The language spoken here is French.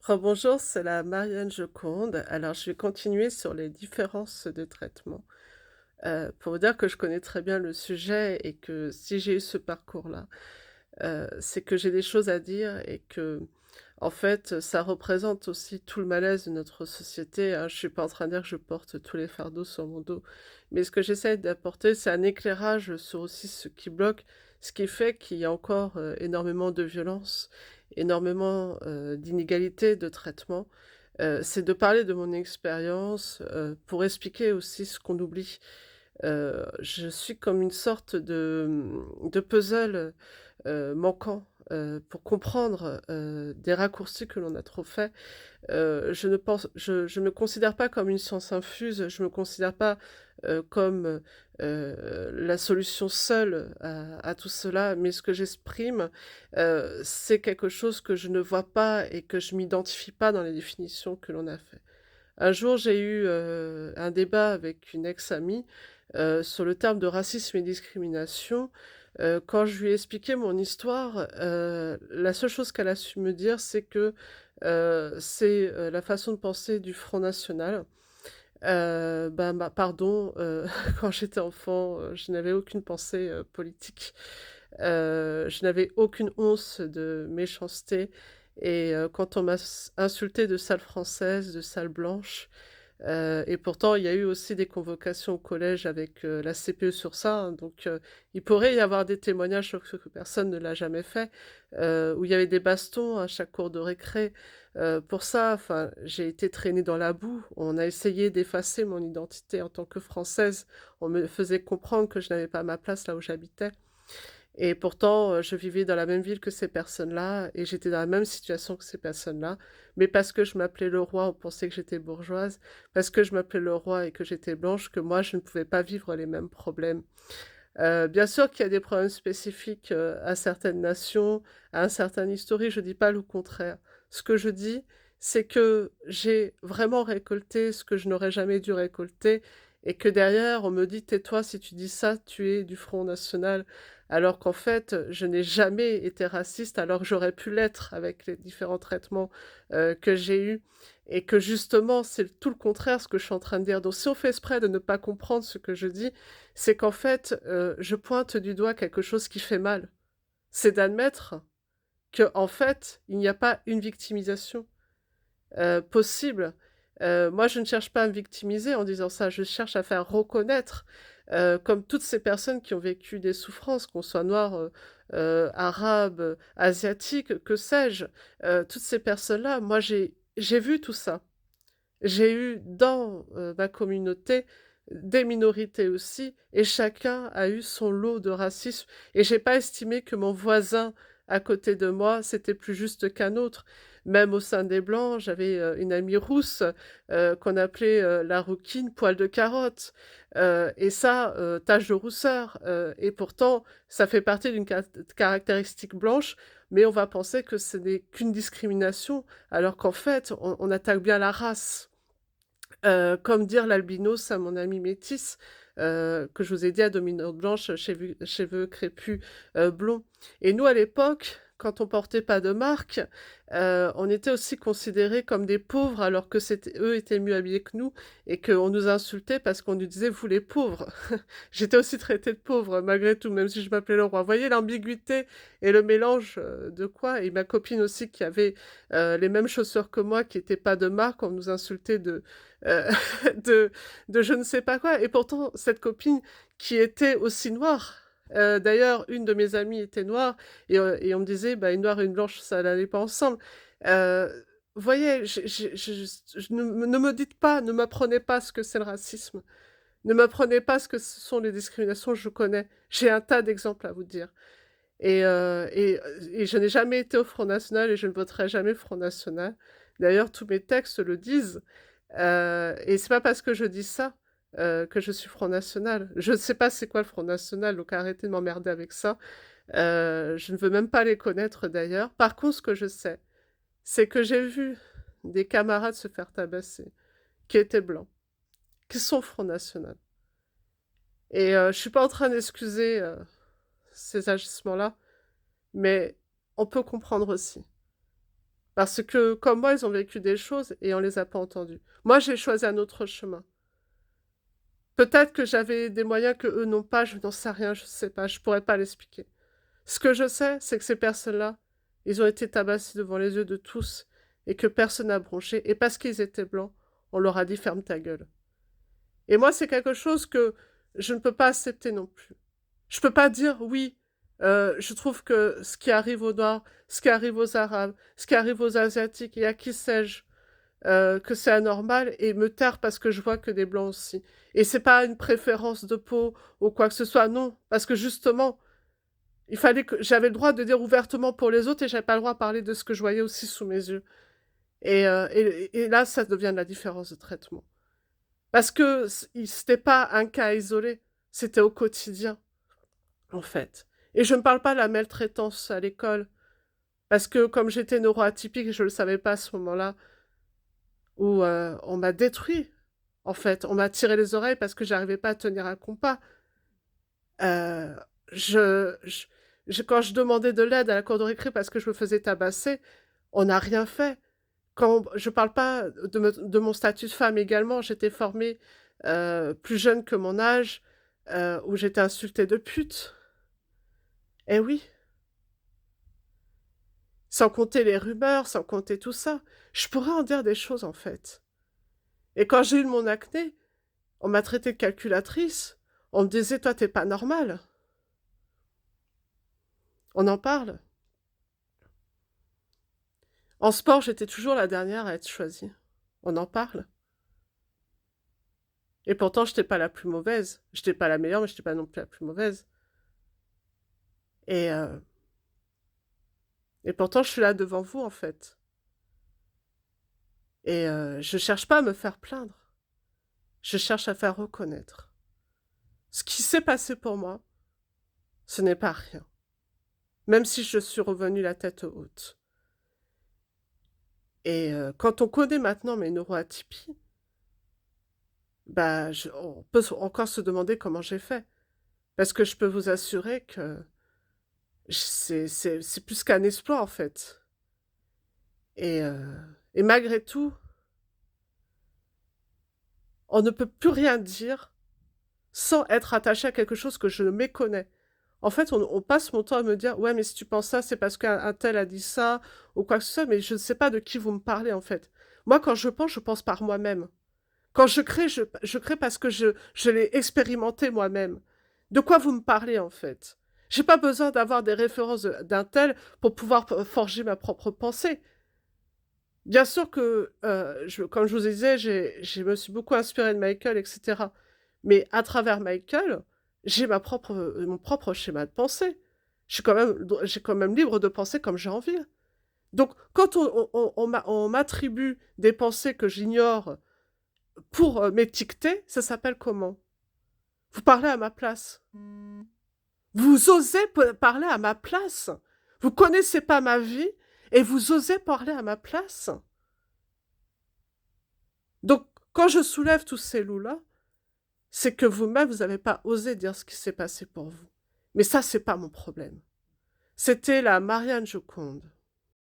Rebonjour, c'est la Marianne Joconde. Alors, je vais continuer sur les différences de traitement, pour vous dire que je connais très bien le sujet et que si j'ai eu ce parcours-là, c'est que j'ai des choses à dire et que, en fait, ça représente aussi tout le malaise de notre société, hein. Je suis pas en train de dire que je porte tous les fardeaux sur mon dos, mais ce que j'essaie d'apporter, c'est un éclairage sur aussi ce qui bloque, ce qui fait qu'il y a encore, énormément de violence, énormément, d'inégalités de traitement. C'est de parler de mon expérience, pour expliquer aussi ce qu'on oublie. Je suis comme une sorte de puzzle, manquant, pour comprendre, des raccourcis que l'on a trop faits. Je me considère pas comme une science infuse, je me considère pas, comme, la solution seule à tout cela, mais ce que j'exprime, c'est quelque chose que je ne vois pas et que je m'identifie pas dans les définitions que l'on a fait. Un jour, j'ai eu, un débat avec une ex-amie, sur le terme de racisme et discrimination. Quand je lui ai expliqué mon histoire, la seule chose qu'elle a su me dire, c'est que, c'est, la façon de penser du Front national. Pardon, quand j'étais enfant, je n'avais aucune pensée, politique. Je n'avais aucune once de méchanceté et quand on m'a insultée de sale française, de sale blanche, et pourtant il y a eu aussi des convocations au collège avec, la CPE sur ça, hein, donc il pourrait y avoir des témoignages sur ce que personne ne l'a jamais fait, où il y avait des bastons à chaque cours de récré, pour ça. Enfin, j'ai été traînée dans la boue. On a essayé d'effacer mon identité en tant que Française. On me faisait comprendre que je n'avais pas ma place là où j'habitais. Et pourtant, je vivais dans la même ville que ces personnes-là et j'étais dans la même situation que ces personnes-là. Mais parce que je m'appelais Leroy, on pensait que j'étais bourgeoise. Parce que je m'appelais Leroy et que j'étais blanche, que moi, je ne pouvais pas vivre les mêmes problèmes. Bien sûr qu'il y a des problèmes spécifiques, à certaines nations, à un certain historique, je dis pas le contraire. Ce que je dis, c'est que j'ai vraiment récolté ce que je n'aurais jamais dû récolter et que derrière, on me dit: «Tais-toi, si tu dis ça, tu es du Front national». Alors qu'en fait, je n'ai jamais été raciste, alors que j'aurais pu l'être avec les différents traitements, que j'ai eus et que justement, c'est tout le contraire ce que je suis en train de dire. Donc si on fait exprès de ne pas comprendre ce que je dis, c'est qu'en fait, je pointe du doigt quelque chose qui fait mal. C'est d'admettre que en fait, il n'y a pas une victimisation, possible. Moi, je ne cherche pas à me victimiser en disant ça, je cherche à faire reconnaître, comme toutes ces personnes qui ont vécu des souffrances, qu'on soit noir, arabe, asiatique, que sais-je, toutes ces personnes-là, moi j'ai vu tout ça. J'ai eu dans, ma communauté des minorités aussi et chacun a eu son lot de racisme et j'ai pas estimé que mon voisin à côté de moi, c'était plus juste qu'un autre. Même au sein des blancs, j'avais, une amie rousse, qu'on appelait, la rouquine, poil de carotte, et ça, tache de rousseur, et pourtant ça fait partie d'une caractéristique blanche, mais on va penser que ce n'est qu'une discrimination alors qu'en fait on attaque bien la race. Comme dire l'albinos à mon ami métisse, que je vous ai dit à dominante blanche, cheveux crépus, blonds. Et nous, à l'époque, quand on portait pas de marque, on était aussi considérés comme des pauvres alors que c'était eux étaient mieux habillés que nous et qu'on nous insultait parce qu'on nous disait: «Vous les pauvres». J'étais aussi traitée de pauvre malgré tout, même si je m'appelais Leroy. Vous voyez l'ambiguïté et le mélange, de quoi? Et ma copine aussi qui avait, les mêmes chaussures que moi, qui étaient pas de marque, on nous insultait heu, de je ne sais pas quoi et pourtant cette copine qui était aussi noire, d'ailleurs une de mes amies était noire et on me disait: «Bah, une noire et une blanche ça n'allait pas ensemble». Vous voyez, je ne me dites pas, ne m'apprenez pas ce que c'est le racisme. Ne m'apprenez pas ce que ce sont les discriminations, je connais. J'ai un tas d'exemples à vous dire et je n'ai jamais été au Front national et je ne voterai jamais Front national. D'ailleurs, tous mes textes le disent, et c'est pas parce que je dis ça, que je suis Front national. Je ne sais pas c'est quoi le Front national, donc arrêtez de m'emmerder avec ça. Je ne veux même pas les connaître d'ailleurs. Par contre, ce que je sais, c'est que j'ai vu des camarades se faire tabasser, qui étaient blancs, qui sont Front national et je suis pas en train d'excuser, ces agissements-là, mais on peut comprendre aussi. Parce que, comme moi, ils ont vécu des choses et on les a pas entendues. Moi, j'ai choisi un autre chemin. Peut-être que j'avais des moyens que eux n'ont pas, je n'en sais rien, je sais pas, je pourrais pas l'expliquer. Ce que je sais, c'est que ces personnes-là, ils ont été tabassés devant les yeux de tous et que personne n'a bronché. Et parce qu'ils étaient blancs, on leur a dit ferme ta gueule. Et moi, c'est quelque chose que je ne peux pas accepter non plus. Je peux pas dire oui, je trouve que ce qui arrive aux Noirs, ce qui arrive aux Arabes, ce qui arrive aux Asiatiques et à qui sais-je, que c'est anormal et me taire parce que je vois que des Blancs aussi. Et c'est pas une préférence de peau ou quoi que ce soit, non. Parce que justement, il fallait que j'avais le droit de dire ouvertement pour les autres et j'avais pas le droit de parler de ce que je voyais aussi sous mes yeux. Et là, ça devient de la différence de traitement. Parce que c'était pas un cas isolé, c'était au quotidien, en fait. Et je ne parle pas de la maltraitance à l'école, parce que comme j'étais neuroatypique, je ne le savais pas à ce moment-là, où on m'a détruit, en fait. On m'a tiré les oreilles parce que j'arrivais pas à tenir un compas. Euh, je, je- quand je demandais de l'aide à la cour de récré parce que je me faisais tabasser, on n'a rien fait. Quand je parle pas de mon statut de femme également, j'étais formée plus jeune que mon âge, où j'étais insultée de pute. Eh oui, sans compter les rumeurs, sans compter tout ça. Je pourrais en dire des choses en fait. Et quand j'ai eu mon acné, on m'a traité de calculatrice. On me disait, toi, t'es pas normale. On en parle. En sport, j'étais toujours la dernière à être choisie. On en parle. Et pourtant, j'étais pas la plus mauvaise. J'étais pas la meilleure, mais j'étais pas non plus la plus mauvaise. Et, euh, et pourtant, je suis là devant vous, en fait. Et je cherche pas à me faire plaindre. Je cherche à faire reconnaître. Ce qui s'est passé pour moi, ce n'est pas rien. Même si je suis revenue la tête haute. Et quand on connaît maintenant mes neuroatypies, bah, on peut encore se demander comment j'ai fait. Parce que je peux vous assurer que c'est plus qu'un exploit, en fait. Et, euh, et malgré tout, on ne peut plus rien dire sans être attaché à quelque chose que je méconnais. En fait, on passe mon temps à me dire, ouais, mais si tu penses ça, c'est parce qu'un tel a dit ça, ou quoi que ce soit, mais je ne sais pas de qui vous me parlez, en fait. Moi, quand je pense par moi-même. Quand je crée parce que je l'ai expérimenté moi-même. De quoi vous me parlez, en fait? J'ai pas besoin d'avoir des références d'un tel pour pouvoir forger ma propre pensée. Bien sûr que, comme je vous disais, je me suis beaucoup inspirée de Michael, etc. Mais à travers Michael, j'ai mon propre schéma de pensée. J'ai quand même libre de penser comme j'ai envie. Donc, quand on m'attribue des pensées que j'ignore pour m'étiqueter, ça s'appelle comment? Vous parlez à ma place. Vous osez parler à ma place. Vous connaissez pas ma vie et vous osez parler à ma place. Donc, quand je soulève tous ces loups-là, c'est que vous-même, vous n'avez pas osé dire ce qui s'est passé pour vous. Mais ça, c'est pas mon problème. C'était la Marianne Joconde.